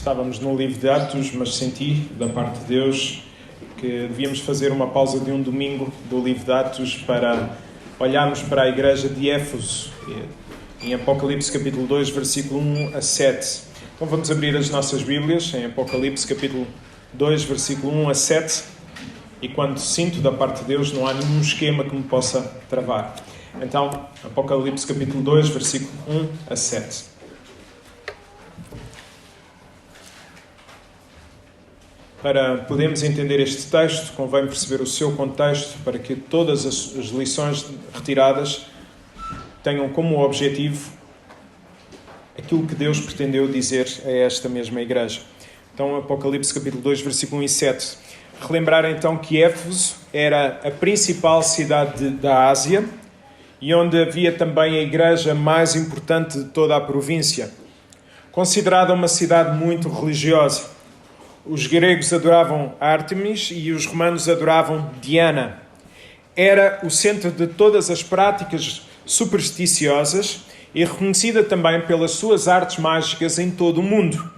Estávamos no livro de Atos, mas senti, da parte de Deus, que devíamos fazer uma pausa de um domingo do livro de Atos para olharmos para a igreja de Éfeso, em Apocalipse capítulo 2, versículo 1 a 7. Então vamos abrir as nossas Bíblias em Apocalipse capítulo 2, versículo 1 a 7. E quando sinto da parte de Deus, não há nenhum esquema que me possa travar. Então, Apocalipse capítulo 2, versículo 1 a 7. Para podermos entender este texto, convém perceber o seu contexto, para que todas as lições retiradas tenham como objetivo aquilo que Deus pretendeu dizer a esta mesma igreja. Então, Apocalipse capítulo 2, versículo 1 e 7. Relembrar então que Éfeso era a principal cidade da Ásia e onde havia também a igreja mais importante de toda a província. Considerada uma cidade muito religiosa. Os gregos adoravam Ártemis e os romanos adoravam Diana. Era o centro de todas as práticas supersticiosas e reconhecida também pelas suas artes mágicas em todo o mundo.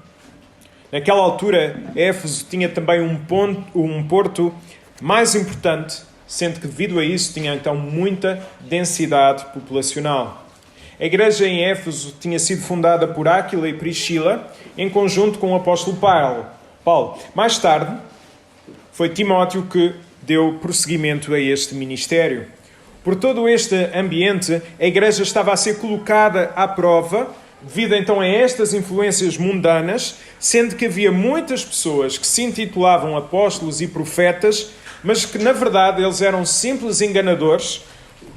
Naquela altura, Éfeso tinha também um porto mais importante, sendo que devido a isso tinha então muita densidade populacional. A igreja em Éfeso tinha sido fundada por Áquila e Priscila em conjunto com o apóstolo Paulo. Mais tarde, foi Timóteo que deu prosseguimento a este ministério. Por todo este ambiente, a igreja estava a ser colocada à prova, devido então a estas influências mundanas, sendo que havia muitas pessoas que se intitulavam apóstolos e profetas, mas que na verdade eles eram simples enganadores,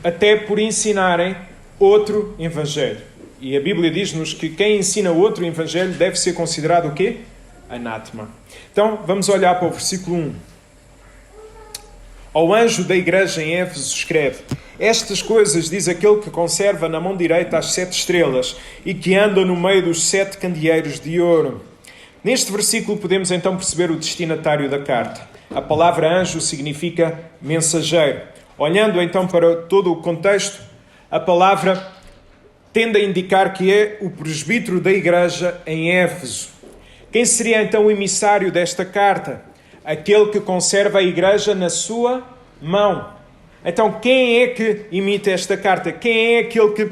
até por ensinarem outro evangelho. E a Bíblia diz-nos que quem ensina outro evangelho deve ser considerado o quê? Anátema. Então, vamos olhar para o versículo 1. Ao anjo da igreja em Éfeso escreve: estas coisas diz aquele que conserva na mão direita as 7 estrelas e que anda no meio dos 7 candeeiros de ouro. Neste versículo podemos então perceber o destinatário da carta. A palavra anjo significa mensageiro. Olhando então para todo o contexto, a palavra tende a indicar que é o presbítero da igreja em Éfeso. Quem seria então o emissário desta carta? Aquele que conserva a igreja na sua mão. Então, quem é que emite esta carta? Quem é aquele que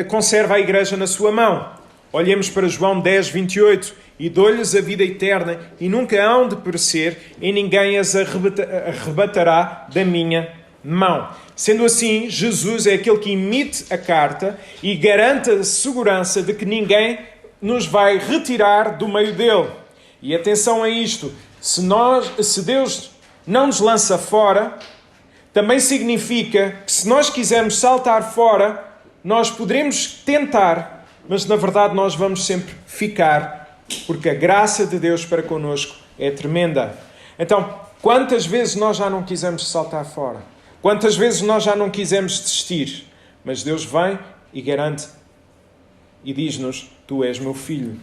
conserva a igreja na sua mão? Olhemos para João 10, 28. E dou-lhes a vida eterna e nunca hão de perecer e ninguém as arrebatará da minha mão. Sendo assim, Jesus é aquele que emite a carta e garante a segurança de que ninguém nos vai retirar do meio dele. E atenção a isto, se Deus não nos lança fora, também significa que se nós quisermos saltar fora, nós poderemos tentar, mas na verdade nós vamos sempre ficar, porque a graça de Deus para connosco é tremenda. Então, quantas vezes nós já não quisemos saltar fora? Quantas vezes nós já não quisemos desistir? Mas Deus vem e garante e diz-nos: tu és meu filho.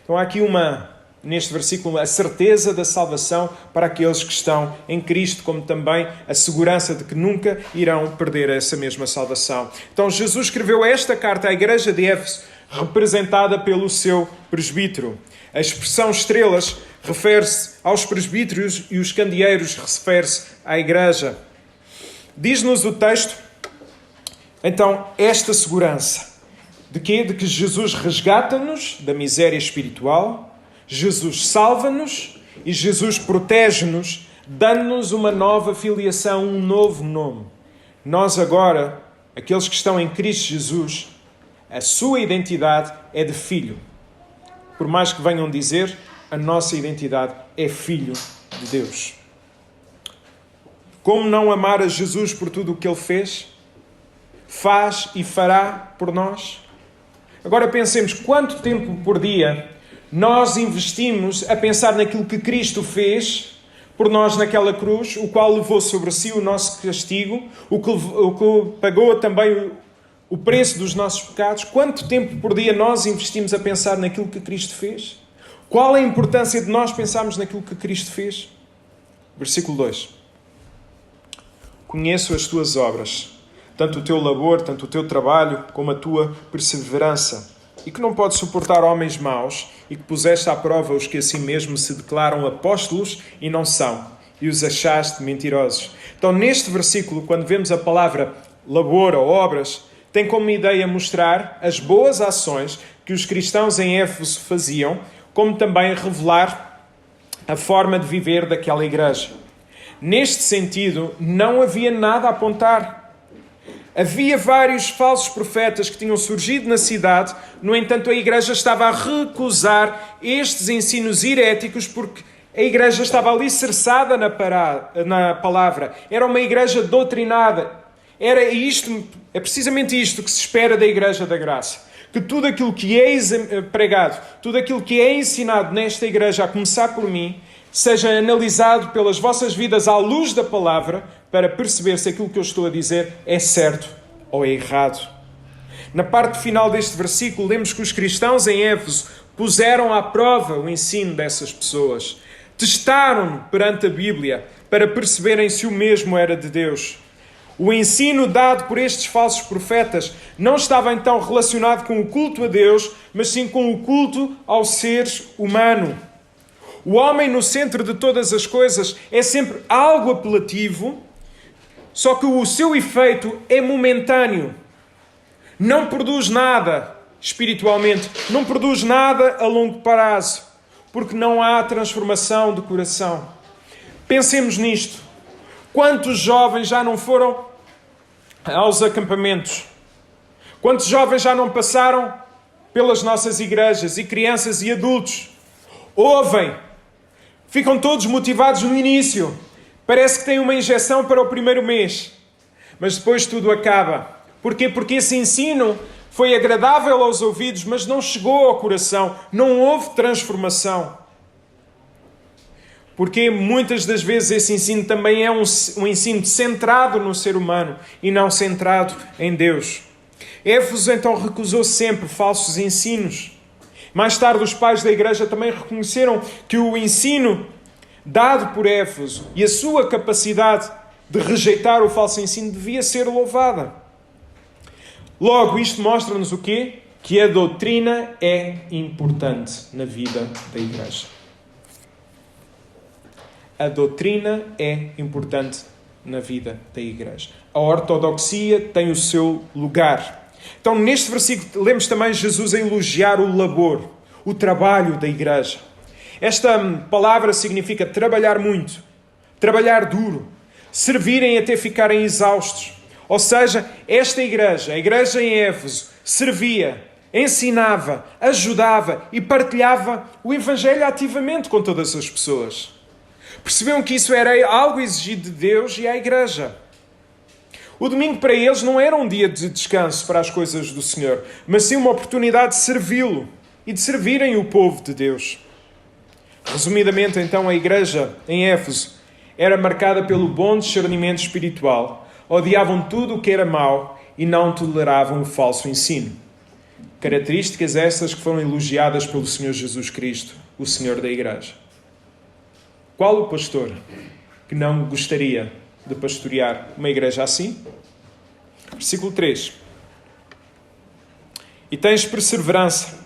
Então há aqui neste versículo, a certeza da salvação para aqueles que estão em Cristo, como também a segurança de que nunca irão perder essa mesma salvação. Então Jesus escreveu esta carta à igreja de Éfeso, representada pelo seu presbítero. A expressão estrelas refere-se aos presbíteros e os candeeiros refere-se à igreja. Diz-nos o texto, então, esta segurança. De quê? De que Jesus resgata-nos da miséria espiritual, Jesus salva-nos e Jesus protege-nos, dando-nos uma nova filiação, um novo nome. Nós agora, aqueles que estão em Cristo Jesus, a sua identidade é de filho. Por mais que venham dizer, a nossa identidade é filho de Deus. Como não amar a Jesus por tudo o que Ele fez, faz e fará por nós? Agora pensemos, quanto tempo por dia nós investimos a pensar naquilo que Cristo fez por nós naquela cruz, o qual levou sobre si o nosso castigo, o que pagou também o preço dos nossos pecados? Quanto tempo por dia nós investimos a pensar naquilo que Cristo fez? Qual a importância de nós pensarmos naquilo que Cristo fez? Versículo 2. Conheço as tuas obras, tanto o teu labor, tanto o teu trabalho, como a tua perseverança. e que não podes suportar homens maus, e que puseste à prova os que a si mesmo se declaram apóstolos e não são, e os achaste mentirosos. Então, neste versículo, quando vemos a palavra labor ou obras, tem como ideia mostrar as boas ações que os cristãos em Éfeso faziam, como também revelar a forma de viver daquela igreja. Neste sentido, não havia nada a apontar. Havia vários falsos profetas que tinham surgido na cidade, no entanto a igreja estava a recusar estes ensinos heréticos porque a igreja estava alicerçada na palavra. Era uma igreja doutrinada. É precisamente isto que se espera da Igreja da Graça. Que tudo aquilo que é pregado, tudo aquilo que é ensinado nesta igreja, a começar por mim, seja analisado pelas vossas vidas à luz da palavra, para perceber se aquilo que eu estou a dizer é certo ou é errado. Na parte final deste versículo, lemos que os cristãos em Éfeso puseram à prova o ensino dessas pessoas. Testaram-no perante a Bíblia para perceberem se o mesmo era de Deus. O ensino dado por estes falsos profetas não estava então relacionado com o culto a Deus, mas sim com o culto ao ser humano. O homem no centro de todas as coisas é sempre algo apelativo, só que o seu efeito é momentâneo. Não produz nada espiritualmente, não produz nada a longo prazo, porque não há transformação de coração. Pensemos nisto. Quantos jovens já não foram aos acampamentos? Quantos jovens já não passaram pelas nossas igrejas, e crianças e adultos? Ouvem, ficam todos motivados no início. Parece que têm uma injeção para o primeiro mês, mas depois tudo acaba. Porquê? Porque esse ensino foi agradável aos ouvidos, mas não chegou ao coração, não houve transformação. Porque muitas das vezes esse ensino também é um ensino centrado no ser humano e não centrado em Deus. Éfeso então recusou sempre falsos ensinos. Mais tarde os pais da igreja também reconheceram que o ensino dado por Éfeso e a sua capacidade de rejeitar o falso ensino devia ser louvada. Logo, isto mostra-nos o quê? Que a doutrina é importante na vida da igreja. A doutrina é importante na vida da igreja. A ortodoxia tem o seu lugar. Então, neste versículo, lemos também Jesus a elogiar o labor, o trabalho da igreja. Esta palavra significa trabalhar muito, trabalhar duro, servirem até ficarem exaustos. Ou seja, esta igreja, a igreja em Éfeso, servia, ensinava, ajudava e partilhava o Evangelho ativamente com todas as pessoas. Perceberam que isso era algo exigido de Deus e à igreja. O domingo para eles não era um dia de descanso para as coisas do Senhor, mas sim uma oportunidade de servi-lo e de servirem o povo de Deus. Resumidamente, então, a igreja em Éfeso era marcada pelo bom discernimento espiritual, odiavam tudo o que era mau e não toleravam o falso ensino. Características essas que foram elogiadas pelo Senhor Jesus Cristo, o Senhor da igreja. Qual o pastor que não gostaria de pastorear uma igreja assim? Versículo 3. E tens perseverança,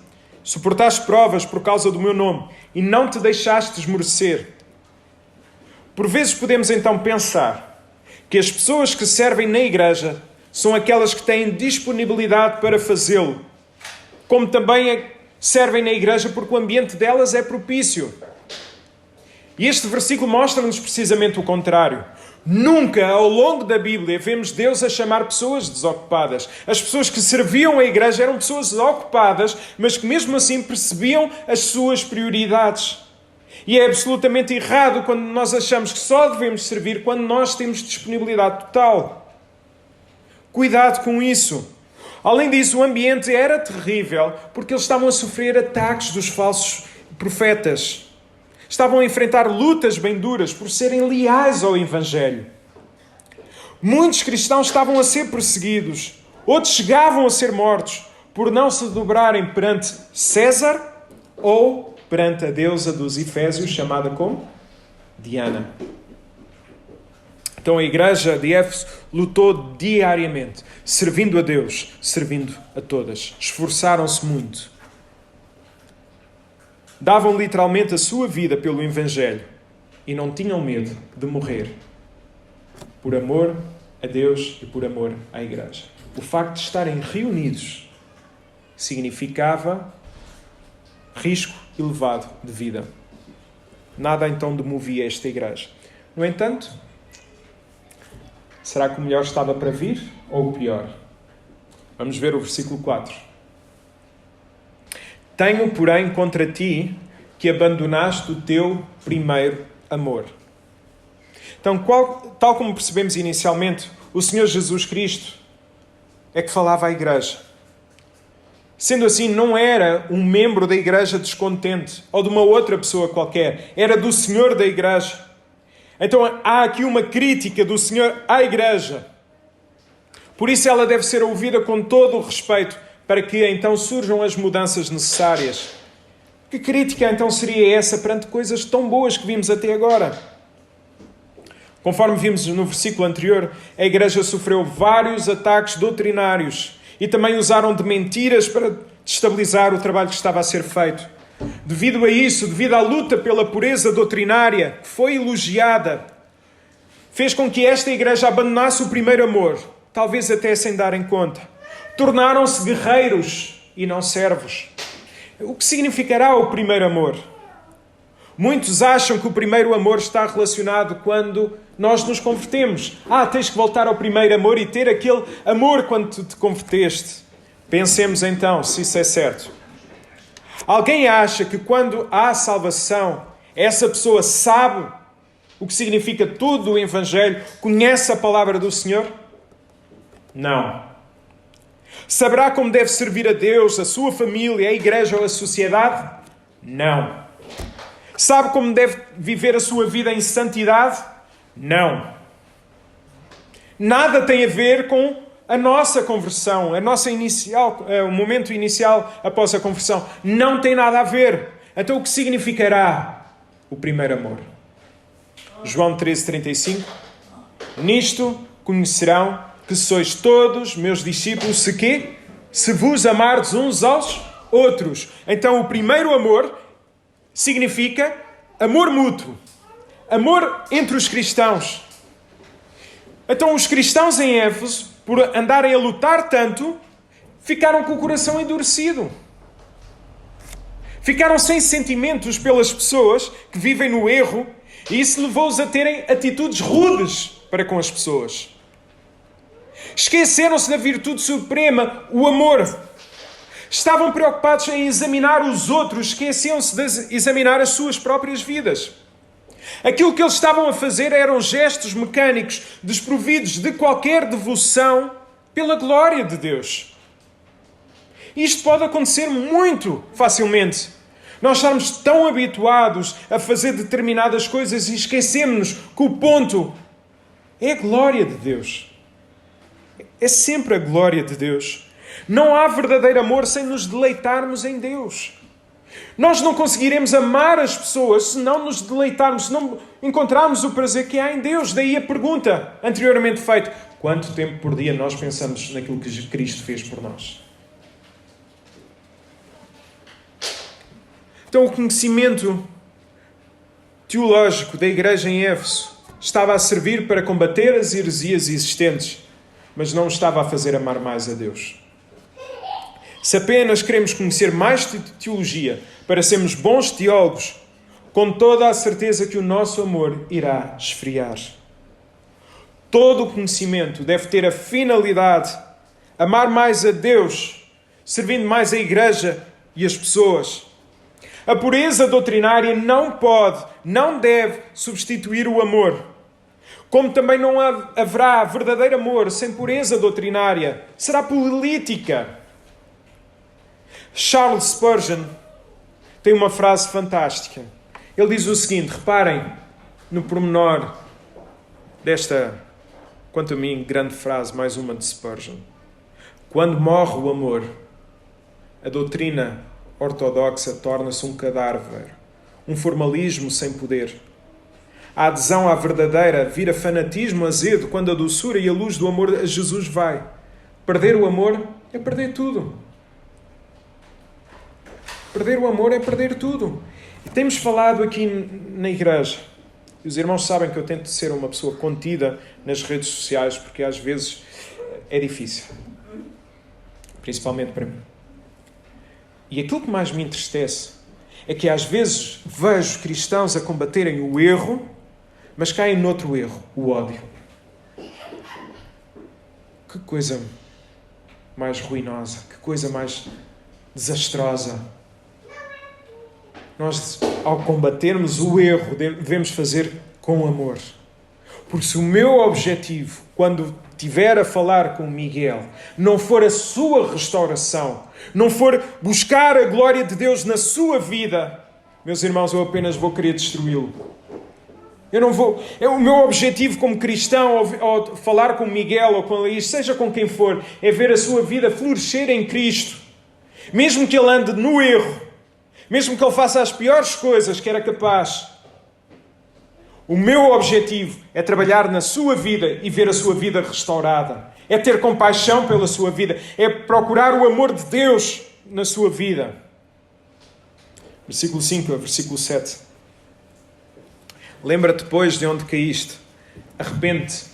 suportaste provas por causa do meu nome e não te deixaste esmorecer. Por vezes podemos então pensar que as pessoas que servem na igreja são aquelas que têm disponibilidade para fazê-lo, como também servem na igreja porque o ambiente delas é propício. E este versículo mostra-nos precisamente o contrário. Nunca, ao longo da Bíblia, vemos Deus a chamar pessoas desocupadas. As pessoas que serviam a igreja eram pessoas ocupadas, mas que mesmo assim percebiam as suas prioridades. E é absolutamente errado quando nós achamos que só devemos servir quando nós temos disponibilidade total. Cuidado com isso. Além disso, o ambiente era terrível porque eles estavam a sofrer ataques dos falsos profetas. Estavam a enfrentar lutas bem duras por serem leais ao Evangelho. Muitos cristãos estavam a ser perseguidos. Outros chegavam a ser mortos por não se dobrarem perante César ou perante a deusa dos Efésios, chamada como? Diana. Então a igreja de Éfeso lutou diariamente, servindo a Deus, servindo a todas. Esforçaram-se muito. Davam literalmente a sua vida pelo Evangelho e não tinham medo de morrer por amor a Deus e por amor à igreja. O facto de estarem reunidos significava risco elevado de vida. Nada então demovia esta igreja. No entanto, será que o melhor estava para vir ou o pior? Vamos ver o versículo 4. Tenho, porém, contra ti que abandonaste o teu primeiro amor. Então, tal como percebemos inicialmente, o Senhor Jesus Cristo é que falava à igreja. Sendo assim, não era um membro da igreja descontente ou de uma outra pessoa qualquer. Era do Senhor da igreja. Então há aqui uma crítica do Senhor à igreja. Por isso ela deve ser ouvida com todo o respeito, para que então surjam as mudanças necessárias. Que crítica então seria essa perante coisas tão boas que vimos até agora? Conforme vimos no versículo anterior, a igreja sofreu vários ataques doutrinários e também usaram de mentiras para destabilizar o trabalho que estava a ser feito. Devido a isso, devido à luta pela pureza doutrinária, que foi elogiada, fez com que esta igreja abandonasse o primeiro amor, talvez até sem darem conta. Tornaram-se guerreiros e não servos. O que significará o primeiro amor? Muitos acham que o primeiro amor está relacionado quando nós nos convertemos. Tens que voltar ao primeiro amor e ter aquele amor quando tu te converteste. Pensemos então se isso é certo. Alguém acha que quando há salvação, essa pessoa sabe o que significa tudo o Evangelho, conhece a palavra do Senhor? Não. Saberá como deve servir a Deus, a sua família, a igreja ou a sociedade? Não. Sabe como deve viver a sua vida em santidade? Não. Nada tem a ver com a nossa conversão, o momento inicial após a conversão. Não tem nada a ver. Então o que significará o primeiro amor? João 13:35. Nisto conhecerão que sois todos meus discípulos, se quê? Se vos amardes uns aos outros. Então o primeiro amor significa amor mútuo. Amor entre os cristãos. Então os cristãos em Éfeso, por andarem a lutar tanto, ficaram com o coração endurecido. Ficaram sem sentimentos pelas pessoas que vivem no erro, e isso levou-os a terem atitudes rudes para com as pessoas. Esqueceram-se da virtude suprema, o amor. Estavam preocupados em examinar os outros, esqueciam-se de examinar as suas próprias vidas. Aquilo que eles estavam a fazer eram gestos mecânicos, desprovidos de qualquer devoção pela glória de Deus. Isto pode acontecer muito facilmente. Nós estamos tão habituados a fazer determinadas coisas e esquecemos que o ponto é a glória de Deus. É sempre a glória de Deus. Não há verdadeiro amor sem nos deleitarmos em Deus. Nós não conseguiremos amar as pessoas se não nos deleitarmos, se não encontrarmos o prazer que há em Deus. Daí a pergunta anteriormente feita: quanto tempo por dia nós pensamos naquilo que Cristo fez por nós? Então o conhecimento teológico da igreja em Éfeso estava a servir para combater as heresias existentes, mas não estava a fazer amar mais a Deus. Se apenas queremos conhecer mais teologia para sermos bons teólogos, com toda a certeza que o nosso amor irá esfriar. Todo o conhecimento deve ter a finalidade amar mais a Deus, servindo mais a igreja e as pessoas. A pureza doutrinária não pode, não deve substituir o amor. Como também não haverá verdadeiro amor sem pureza doutrinária. Será política. Charles Spurgeon tem uma frase fantástica. Ele diz o seguinte: reparem no pormenor desta, quanto a mim, grande frase, mais uma de Spurgeon. Quando morre o amor, a doutrina ortodoxa torna-se um cadáver, um formalismo sem poder. A adesão à verdadeira vira fanatismo azedo quando a doçura e a luz do amor a Jesus vai. Perder o amor é perder tudo. Perder o amor é perder tudo. E temos falado aqui na igreja. E os irmãos sabem que eu tento ser uma pessoa contida nas redes sociais, porque às vezes é difícil. Principalmente para mim. E aquilo que mais me entristece é que às vezes vejo cristãos a combaterem o erro, mas caem noutro erro, o ódio. Que coisa mais ruinosa, que coisa mais desastrosa. Nós, ao combatermos o erro, devemos fazer com amor. Porque se o meu objetivo, quando estiver a falar com o Miguel, não for a sua restauração, não for buscar a glória de Deus na sua vida, meus irmãos, eu apenas vou querer destruí-lo. Eu não vou... O meu objetivo como cristão, ao falar com o Miguel ou com a Laís, seja com quem for, é ver a sua vida florescer em Cristo. Mesmo que ele ande no erro, mesmo que ele faça as piores coisas que era capaz, o meu objetivo é trabalhar na sua vida e ver a sua vida restaurada. É ter compaixão pela sua vida. É procurar o amor de Deus na sua vida. Versículo 5 a versículo 7. Lembra-te, depois, de onde caíste. Arrepende-te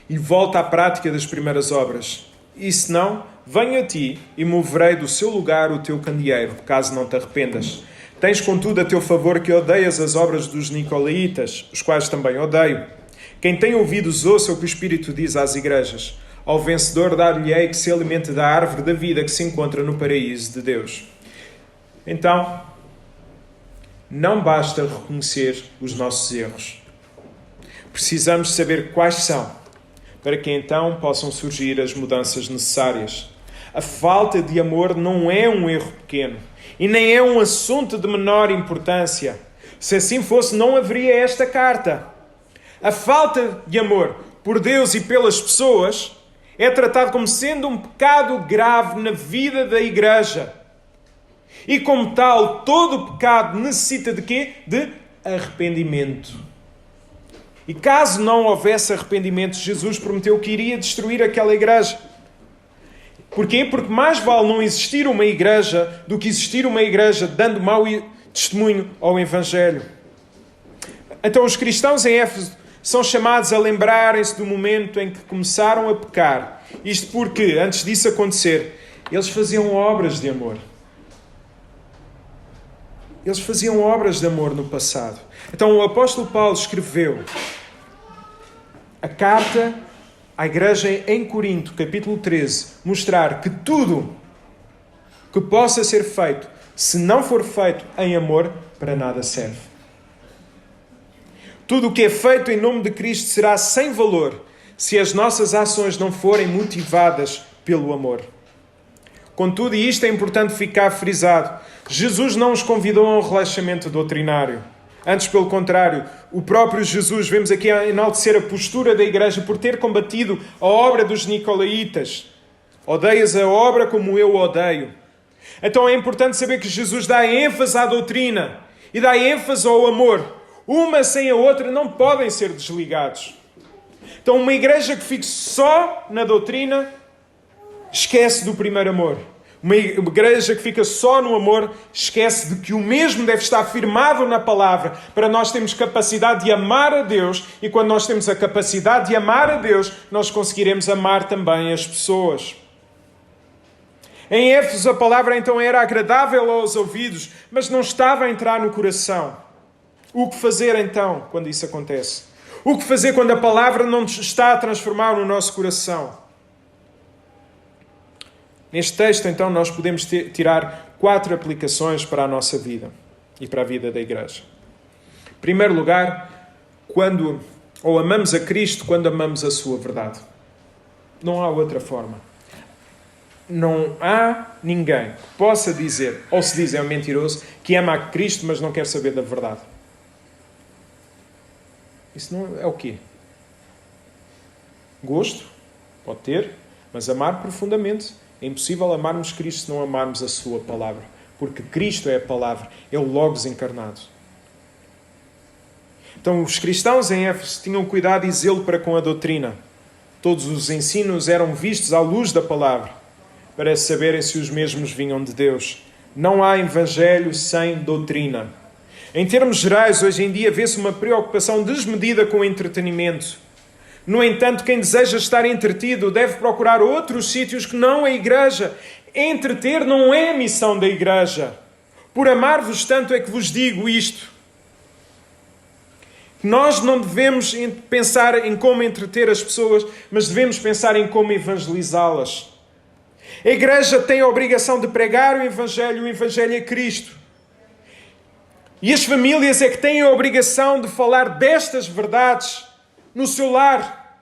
e volta à prática das primeiras obras. E se não, venho a ti e moverei do seu lugar o teu candeeiro, caso não te arrependas. Tens, contudo, a teu favor que odeias as obras dos nicolaítas, os quais também odeio. Quem tem ouvidos, ouça o que o Espírito diz às igrejas. Ao vencedor dar-lhe-ei que se alimente da árvore da vida que se encontra no paraíso de Deus. Então, não basta reconhecer os nossos erros. Precisamos saber quais são, para que então possam surgir as mudanças necessárias. A falta de amor não é um erro pequeno. E nem é um assunto de menor importância. Se assim fosse, não haveria esta carta. A falta de amor por Deus e pelas pessoas é tratado como sendo um pecado grave na vida da igreja. E como tal, todo pecado necessita de quê? De arrependimento. E caso não houvesse arrependimento, Jesus prometeu que iria destruir aquela igreja. Porquê? Porque mais vale não existir uma igreja do que existir uma igreja dando mau testemunho ao Evangelho. Então os cristãos em Éfeso são chamados a lembrarem-se do momento em que começaram a pecar. Isto porque, antes disso acontecer, eles faziam obras de amor. Eles faziam obras de amor no passado. Então o apóstolo Paulo escreveu a carta à igreja em Corinto, capítulo 13, mostrar que tudo que possa ser feito, se não for feito em amor, para nada serve. Tudo o que é feito em nome de Cristo será sem valor se as nossas ações não forem motivadas pelo amor. Contudo, e isto é importante ficar frisado, Jesus não os convidou a um relaxamento doutrinário. Antes, pelo contrário, o próprio Jesus, vemos aqui a enaltecer a postura da igreja por ter combatido a obra dos nicolaítas. Odeias a obra como eu odeio. Então é importante saber que Jesus dá ênfase à doutrina e dá ênfase ao amor. Uma sem a outra não podem ser desligados. Então uma igreja que fique só na doutrina esquece do primeiro amor. Uma igreja que fica só no amor esquece de que o mesmo deve estar firmado na palavra para nós termos capacidade de amar a Deus, e quando nós temos a capacidade de amar a Deus, nós conseguiremos amar também as pessoas. Em Éfeso a palavra então era agradável aos ouvidos, mas não estava a entrar no coração. O que fazer então quando isso acontece? O que fazer quando a palavra não está a transformar no nosso coração? Neste texto, então, nós podemos tirar 4 aplicações para a nossa vida e para a vida da igreja. Em primeiro lugar, amamos a Cristo quando amamos a sua verdade. Não há outra forma. Não há ninguém que possa dizer, ou se diz é um mentiroso, que ama a Cristo, mas não quer saber da verdade. Isso não é o quê? Gosto? Pode ter, mas amar profundamente. É impossível amarmos Cristo se não amarmos a sua palavra. Porque Cristo é a palavra, é o Logos encarnado. Então, os cristãos em Éfeso tinham cuidado e zelo para com a doutrina. Todos os ensinos eram vistos à luz da palavra, para saberem se os mesmos vinham de Deus. Não há evangelho sem doutrina. Em termos gerais, hoje em dia vê-se uma preocupação desmedida com o entretenimento. No entanto, quem deseja estar entretido deve procurar outros sítios que não a igreja. Entreter não é a missão da igreja. Por amar-vos tanto é que vos digo isto. Nós não devemos pensar em como entreter as pessoas, mas devemos pensar em como evangelizá-las. A igreja tem a obrigação de pregar o Evangelho é Cristo. E as famílias é que têm a obrigação de falar destas verdades no seu lar.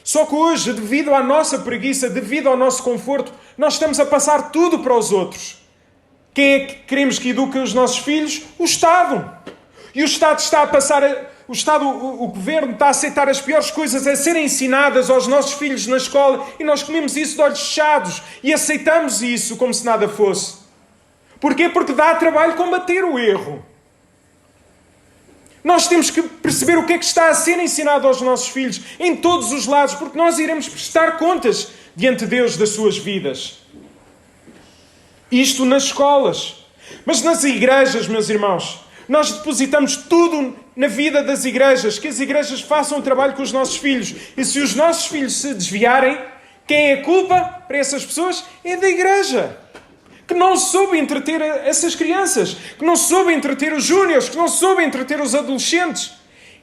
Só que hoje, devido à nossa preguiça, devido ao nosso conforto, nós estamos a passar tudo para os outros. Quem é que queremos que eduque os nossos filhos? O Estado. E o Estado está a passar... O governo está a aceitar as piores coisas a serem ensinadas aos nossos filhos na escola e nós comemos isso de olhos fechados e aceitamos isso como se nada fosse. Porquê? Porque dá trabalho combater o erro. Nós temos que perceber o que é que está a ser ensinado aos nossos filhos em todos os lados, porque nós iremos prestar contas diante de Deus das suas vidas. Isto nas escolas. Mas nas igrejas, meus irmãos, nós depositamos tudo na vida das igrejas, que as igrejas façam o trabalho com os nossos filhos. E se os nossos filhos se desviarem, quem é a culpa para essas pessoas? É da igreja. Que não soube entreter essas crianças, que não soube entreter os júniores, que não soube entreter os adolescentes.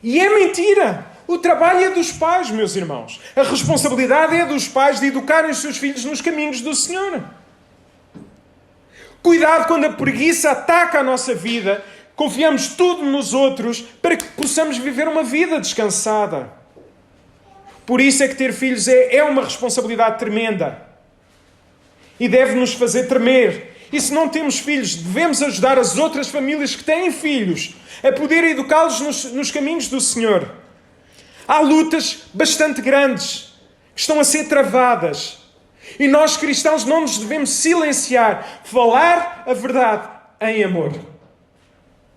E é mentira. O trabalho é dos pais, meus irmãos. A responsabilidade é dos pais de educarem os seus filhos nos caminhos do Senhor. Cuidado quando a preguiça ataca a nossa vida. Confiamos tudo nos outros para que possamos viver uma vida descansada. Por isso é que ter filhos é uma responsabilidade tremenda. E deve-nos fazer tremer. E se não temos filhos, devemos ajudar as outras famílias que têm filhos a poder educá-los nos caminhos do Senhor. Há lutas bastante grandes que estão a ser travadas. E nós cristãos não nos devemos silenciar. Falar a verdade em amor.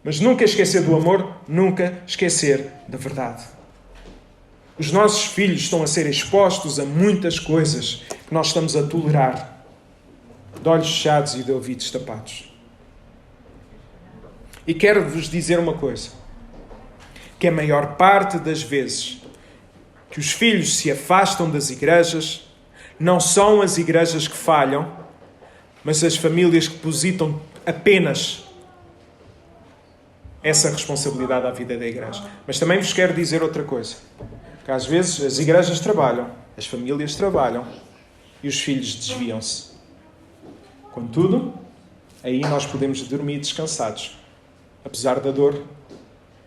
Mas nunca esquecer do amor, nunca esquecer da verdade. Os nossos filhos estão a ser expostos a muitas coisas que nós estamos a tolerar, de olhos fechados e de ouvidos tapados. E quero-vos dizer uma coisa, que a maior parte das vezes que os filhos se afastam das igrejas, não são as igrejas que falham, mas as famílias que depositam apenas essa responsabilidade à vida da igreja. Mas também vos quero dizer outra coisa. Que às vezes as igrejas trabalham, as famílias trabalham e os filhos desviam-se. Contudo, aí nós podemos dormir descansados. Apesar da dor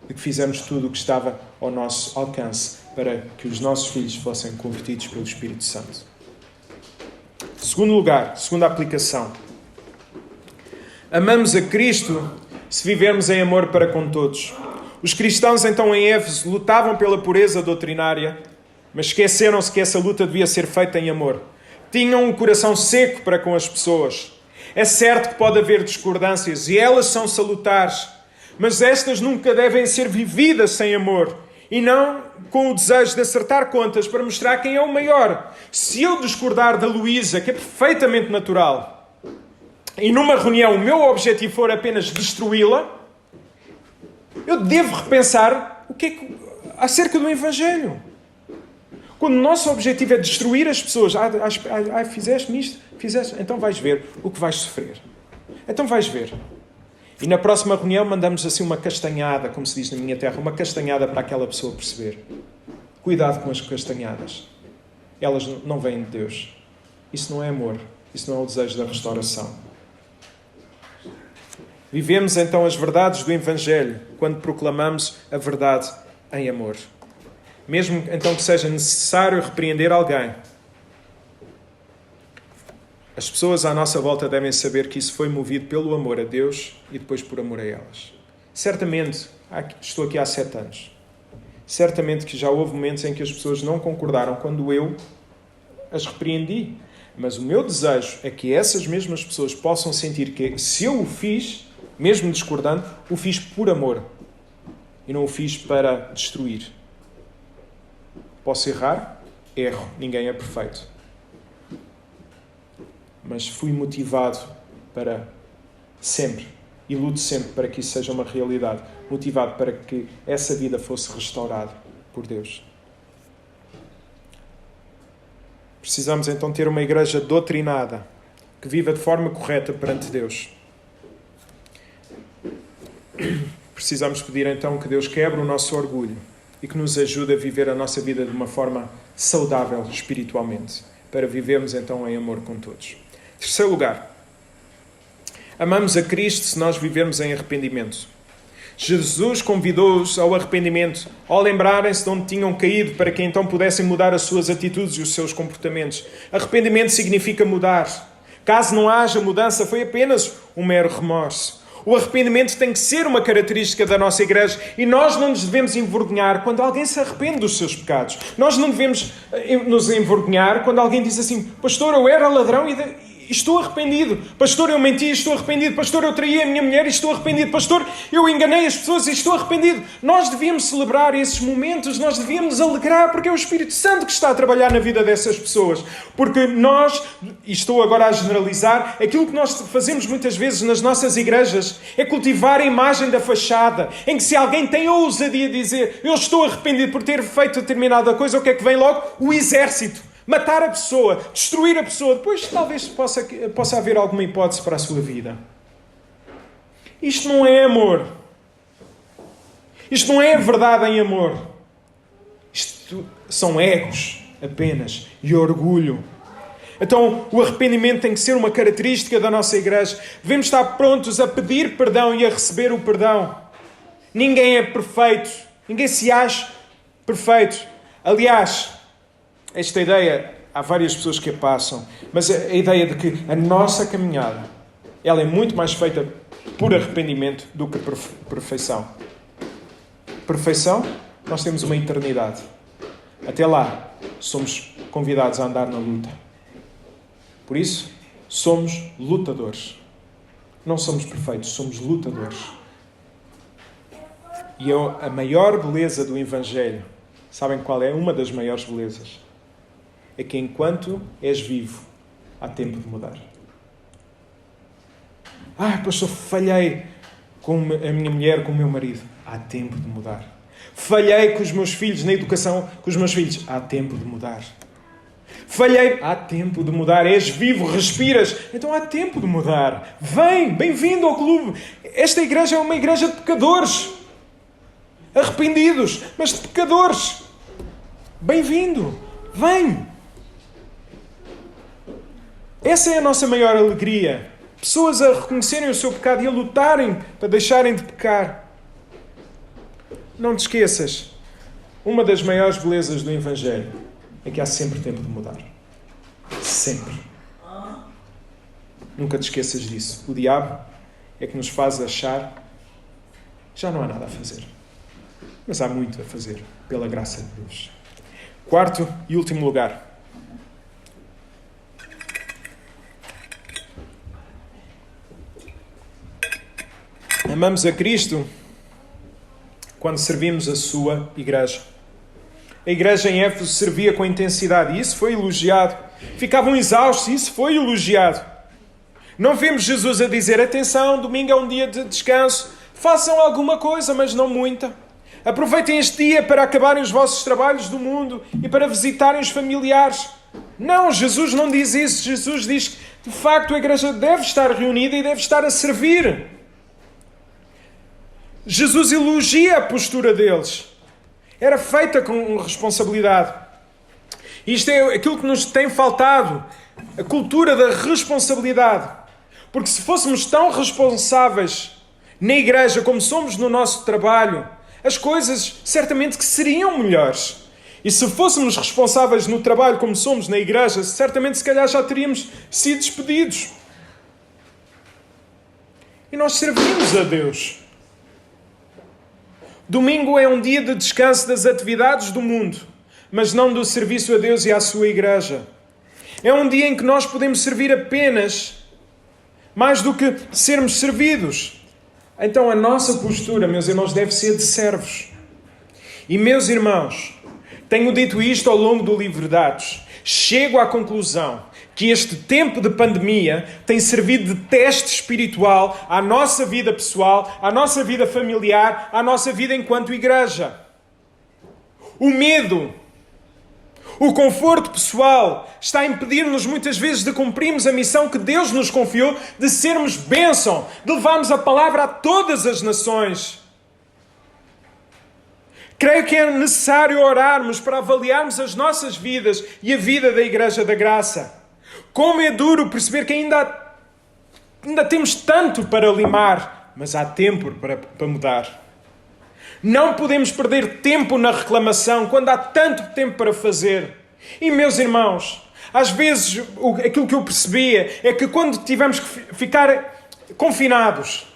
de que fizemos tudo o que estava ao nosso alcance para que os nossos filhos fossem convertidos pelo Espírito Santo. Segundo lugar, segunda aplicação. Amamos a Cristo se vivermos em amor para com todos. Os cristãos, então, em Éfeso, lutavam pela pureza doutrinária, mas esqueceram-se que essa luta devia ser feita em amor. Tinham um coração seco para com as pessoas. É certo que pode haver discordâncias, e elas são salutares, mas estas nunca devem ser vividas sem amor, e não com o desejo de acertar contas para mostrar quem é o maior. Se eu discordar da Luísa, que é perfeitamente natural, e numa reunião o meu objetivo for apenas destruí-la, eu devo repensar acerca do Evangelho. Quando o nosso objetivo é destruir as pessoas, fizeste-me isto, fizeste, então vais ver o que vais sofrer. Então vais ver. E na próxima reunião mandamos assim uma castanhada, como se diz na minha terra, uma castanhada para aquela pessoa perceber. Cuidado com as castanhadas. Elas não vêm de Deus. Isso não é amor. Isso não é o desejo da restauração. Vivemos então as verdades do Evangelho quando proclamamos a verdade em amor. Mesmo então que seja necessário repreender alguém, as pessoas à nossa volta devem saber que isso foi movido pelo amor a Deus e depois por amor a elas. Certamente, estou aqui há 7 anos, certamente que já houve momentos em que as pessoas não concordaram quando eu as repreendi. Mas o meu desejo é que essas mesmas pessoas possam sentir que, se eu o fiz, mesmo discordando, o fiz por amor. e não o fiz para destruir. Posso errar? Erro. Ninguém é perfeito. Mas fui motivado para sempre, e luto sempre para que isso seja uma realidade, motivado para que essa vida fosse restaurada por Deus. Precisamos então ter uma igreja doutrinada, que viva de forma correta perante Deus. Precisamos pedir então que Deus quebre o nosso orgulho e que nos ajude a viver a nossa vida de uma forma saudável espiritualmente, para vivermos então em amor com todos. Terceiro lugar, amamos a Cristo se nós vivermos em arrependimento. Jesus convidou-os ao arrependimento, ao lembrarem-se de onde tinham caído, para que então pudessem mudar as suas atitudes e os seus comportamentos. Arrependimento significa mudar. Caso não haja mudança, foi apenas um mero remorso. O arrependimento tem que ser uma característica da nossa igreja e nós não nos devemos envergonhar quando alguém se arrepende dos seus pecados. Nós não devemos nos envergonhar quando alguém diz assim: pastor, eu era ladrão e estou arrependido. Pastor, eu menti e estou arrependido. Pastor, eu traí a minha mulher e estou arrependido. Pastor, eu enganei as pessoas e estou arrependido. Nós devíamos celebrar esses momentos, nós devíamos alegrar, porque é o Espírito Santo que está a trabalhar na vida dessas pessoas. Porque nós, e estou agora a generalizar, aquilo que nós fazemos muitas vezes nas nossas igrejas é cultivar a imagem da fachada, em que se alguém tem a ousadia de dizer: eu estou arrependido por ter feito determinada coisa, o que é que vem logo? O exército. Matar a pessoa, destruir a pessoa. Depois talvez possa haver alguma hipótese para a sua vida. Isto não é amor. Isto não é verdade em amor. Isto são egos apenas e orgulho. Então o arrependimento tem que ser uma característica da nossa igreja. Devemos estar prontos a pedir perdão e a receber o perdão. Ninguém é perfeito. Ninguém se acha perfeito. Aliás, esta ideia, há várias pessoas que a passam, mas a ideia de que a nossa caminhada, ela é muito mais feita por arrependimento do que perfeição. Perfeição, nós temos uma eternidade. Até lá, somos convidados a andar na luta. Por isso, somos lutadores. Não somos perfeitos, somos lutadores. E a maior beleza do Evangelho, sabem qual é? Uma das maiores belezas. É que enquanto és vivo, há tempo de mudar. Pastor, falhei com a minha mulher, com o meu marido. Há tempo de mudar. Falhei com os meus filhos, na educação com os meus filhos. Há tempo de mudar. Falhei. Há tempo de mudar. És vivo, respiras. Então há tempo de mudar. Vem, bem-vindo ao clube. Esta igreja é uma igreja de pecadores. Arrependidos, mas de pecadores. Bem-vindo. Vem. Essa é a nossa maior alegria. Pessoas a reconhecerem o seu pecado e a lutarem para deixarem de pecar. Não te esqueças, uma das maiores belezas do Evangelho é que há sempre tempo de mudar. Sempre. Nunca te esqueças disso. O diabo é que nos faz achar que já não há nada a fazer. Mas há muito a fazer, pela graça de Deus. Quarto e último lugar. Amamos a Cristo quando servimos a sua igreja. A igreja em Éfeso servia com intensidade e isso foi elogiado. Ficavam exaustos e isso foi elogiado. Não vemos Jesus a dizer: atenção, domingo é um dia de descanso, façam alguma coisa, mas não muita. Aproveitem este dia para acabarem os vossos trabalhos do mundo e para visitarem os familiares. Não, Jesus não diz isso. Jesus diz que, de facto, a igreja deve estar reunida e deve estar a servir. Jesus elogia a postura deles. Era feita com responsabilidade. Isto é aquilo que nos tem faltado. A cultura da responsabilidade. Porque se fôssemos tão responsáveis na igreja como somos no nosso trabalho, as coisas certamente que seriam melhores. E se fôssemos responsáveis no trabalho como somos na igreja, certamente se calhar já teríamos sido despedidos. E nós servimos a Deus. Domingo é um dia de descanso das atividades do mundo, mas não do serviço a Deus e à sua igreja. É um dia em que nós podemos servir apenas, mais do que sermos servidos. Então a nossa postura, meus irmãos, deve ser de servos. E meus irmãos, tenho dito isto ao longo do livro de Atos. Chego à conclusão que este tempo de pandemia tem servido de teste espiritual à nossa vida pessoal, à nossa vida familiar, à nossa vida enquanto igreja. O medo, o conforto pessoal está a impedir-nos muitas vezes de cumprirmos a missão que Deus nos confiou de sermos bênção, de levarmos a palavra a todas as nações. Creio que é necessário orarmos para avaliarmos as nossas vidas e a vida da Igreja da Graça. Como é duro perceber que ainda temos tanto para limar, mas há tempo para mudar. Não podemos perder tempo na reclamação quando há tanto tempo para fazer. E meus irmãos, às vezes aquilo que eu percebia é que quando tivemos que ficar confinados,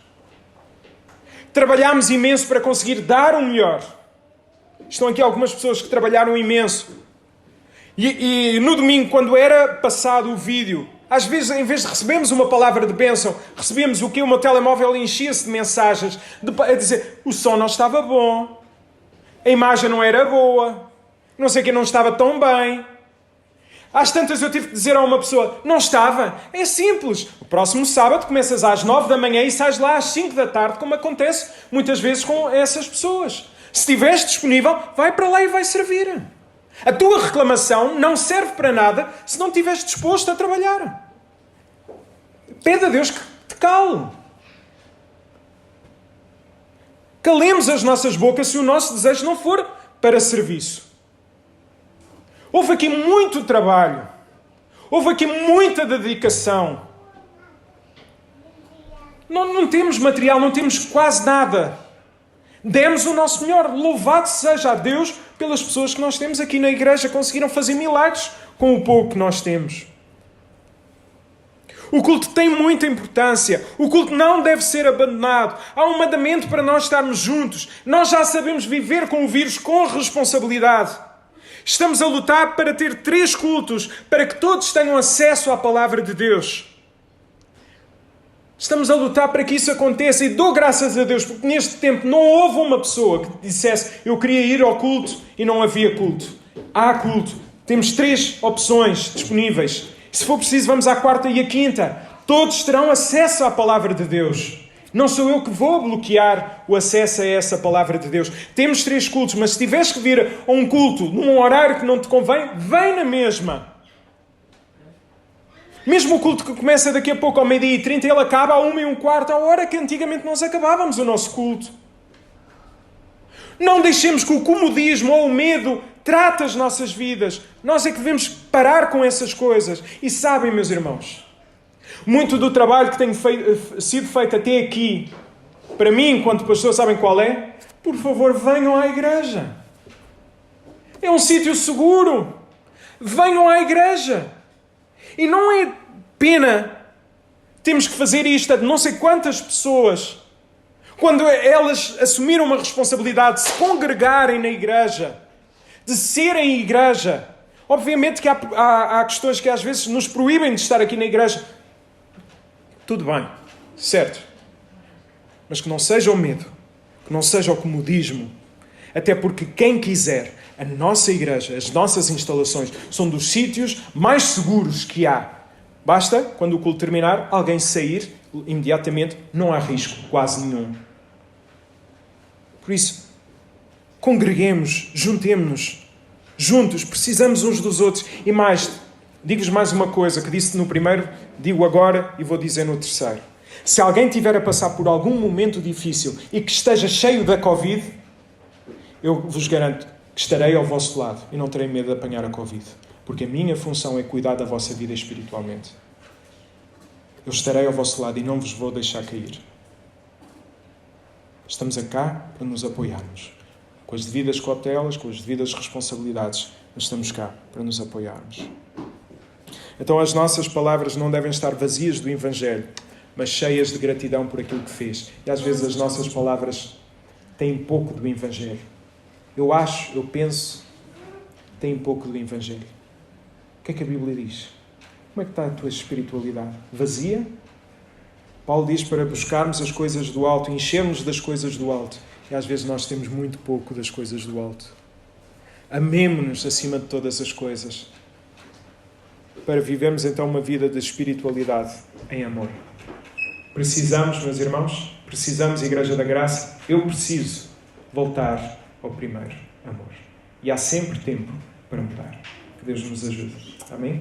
trabalhámos imenso para conseguir dar o melhor. Estão aqui algumas pessoas que trabalharam imenso. E no domingo, quando era passado o vídeo, às vezes, em vez de recebermos uma palavra de bênção, recebemos o que? O meu telemóvel enchia-se de mensagens a dizer: o som não estava bom, a imagem não era boa, não sei o que, não estava tão bem. Às tantas eu tive que dizer a uma pessoa: não estava? É simples. O próximo sábado começas às 9 da manhã e sais lá às 5 da tarde, como acontece muitas vezes com essas pessoas. Se estiveres disponível, vai para lá e vai servir. A tua reclamação não serve para nada se não estiveres disposto a trabalhar. Pede a Deus que te cale. Calemos as nossas bocas se o nosso desejo não for para serviço. Houve aqui muito trabalho. Houve aqui muita dedicação. Não temos material, não temos quase nada. Demos o nosso melhor. Louvado seja a Deus pelas pessoas que nós temos aqui na igreja. Conseguiram fazer milagres com o pouco que nós temos. O culto tem muita importância. O culto não deve ser abandonado. Há um mandamento para nós estarmos juntos. Nós já sabemos viver com o vírus com responsabilidade. Estamos a lutar para ter 3 cultos, para que todos tenham acesso à palavra de Deus. Estamos a lutar para que isso aconteça e dou graças a Deus, porque neste tempo não houve uma pessoa que dissesse: eu queria ir ao culto e não havia culto. Há culto. Temos 3 opções disponíveis. Se for preciso, vamos à 4ª e à 5ª. Todos terão acesso à palavra de Deus. Não sou eu que vou bloquear o acesso a essa palavra de Deus. Temos 3 cultos, mas se tiveres que vir a um culto num horário que não te convém, vem na mesma. Mesmo o culto que começa daqui a pouco ao 12h30, ele acaba à 1h15, à hora que antigamente nós acabávamos o nosso culto. Não deixemos que o comodismo ou o medo trate as nossas vidas. Nós é que devemos parar com essas coisas. E sabem, meus irmãos, muito do trabalho que tem sido feito até aqui, para mim, enquanto pastor, sabem qual é? Por favor, venham à igreja. É um sítio seguro. Venham à igreja. E não é pena temos que fazer isto a não sei quantas pessoas, quando elas assumiram uma responsabilidade de se congregarem na igreja, de serem igreja. Obviamente que há questões que às vezes nos proíbem de estar aqui na igreja. Tudo bem, certo. Mas que não seja o medo, que não seja o comodismo. Até porque quem quiser, a nossa igreja, as nossas instalações, são dos sítios mais seguros que há. Basta, quando o culto terminar, alguém sair, imediatamente, não há risco, quase nenhum. Por isso, congreguemos, juntemo-nos, juntos, precisamos uns dos outros. E mais, digo-vos mais uma coisa que disse no primeiro, digo agora e vou dizer no terceiro. Se alguém tiver a passar por algum momento difícil e que esteja cheio da Covid, eu vos garanto que estarei ao vosso lado e não terei medo de apanhar a Covid. Porque a minha função é cuidar da vossa vida espiritualmente. Eu estarei ao vosso lado e não vos vou deixar cair. Estamos cá para nos apoiarmos. Com as devidas cautelas, com as devidas responsabilidades. Mas estamos cá para nos apoiarmos. Então as nossas palavras não devem estar vazias do Evangelho, mas cheias de gratidão por aquilo que fez. E às vezes as nossas palavras têm pouco do Evangelho. Eu penso, têm pouco do Evangelho. O que é que a Bíblia diz? Como é que está a tua espiritualidade? Vazia? Paulo diz para buscarmos as coisas do alto, enchermos das coisas do alto. E às vezes nós temos muito pouco das coisas do alto. Amemo-nos acima de todas as coisas, para vivermos então uma vida de espiritualidade em amor. Precisamos, meus irmãos, precisamos, Igreja da Graça, eu preciso voltar ao primeiro amor. E há sempre tempo para mudar. Que Deus nos ajude. Amém?